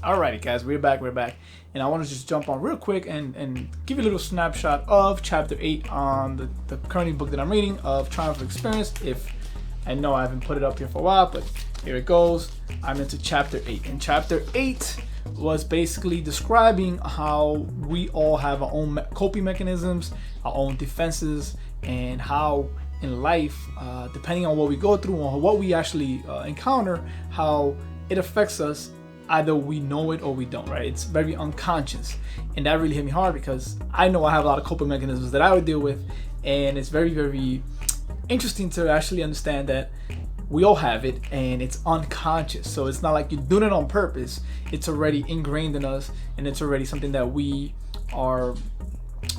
Alrighty, guys, we're back. And I want to just jump on real quick and give you a little snapshot of chapter 8 on the current book that I'm reading of Triumph of Experience. If I know I haven't put it up here for a while, but here it goes. I'm into chapter 8. And chapter 8 was basically describing how we all have our own coping mechanisms, our own defenses, and how in life, depending on what we go through or what we actually encounter, how it affects us. Either we know it or we don't, right? It's very unconscious. And that really hit me hard because I know I have a lot of coping mechanisms that I would deal with. And it's very, very interesting to actually understand that we all have it and it's unconscious. So it's not like you're doing it on purpose. It's already ingrained in us and it's already something that we are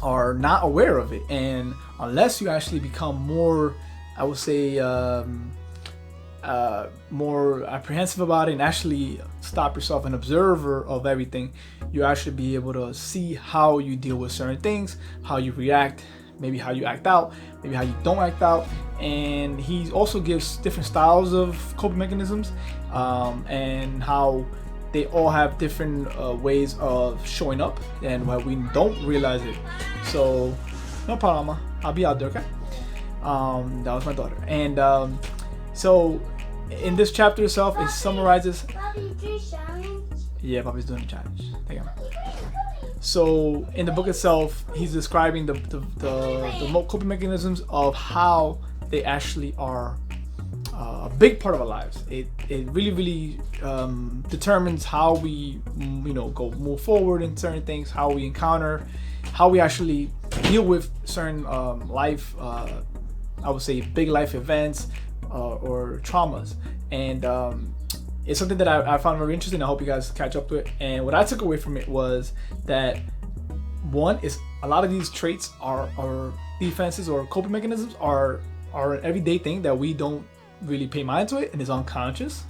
not aware of it. And unless you actually become more, I would say, more apprehensive about it and actually stop yourself an observer of everything, you actually be able to see how you deal with certain things, how you react, maybe how you act out, maybe how you don't act out. And he also gives different styles of coping mechanisms and how they all have different ways of showing up and why we don't realize it. So no problem, I'll be out there, okay? That was my daughter. And so in this chapter itself, it summarizes. Yeah, Papi's doing the challenge. Thank you. So in the book itself, he's describing the coping mechanisms of how they actually are a big part of our lives. It really determines how we move forward in certain things, how we encounter, how we actually deal with certain life, I would say big life events or traumas. And it's something that I found very interesting. I hope you guys catch up to it. And what I took away from it was that one is a lot of these traits are defenses or coping mechanisms are an everyday thing that we don't really pay mind to it, and it's unconscious.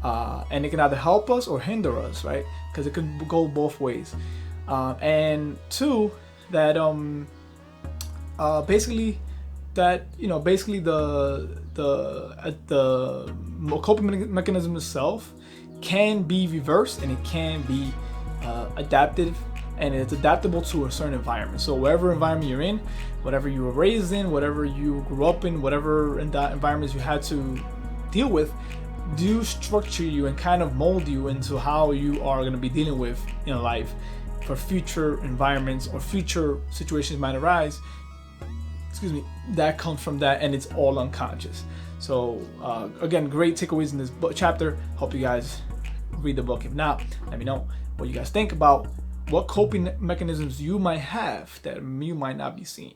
And it can either help us or hinder us, right? Because it can go both ways. And two, that basically the coping mechanism itself can be reversed and it can be adaptive, and it's adaptable to a certain environment. So whatever environment you're in, whatever you were raised in, whatever you grew up in, whatever environments you had to deal with, do structure you and kind of mold you into how you are going to be dealing with in life for future environments or future situations might arise. That comes from that, and it's all unconscious. So again, great takeaways in this chapter. Hope you guys read the book. If not, let me know what you guys think about what coping mechanisms you might have that you might not be seeing.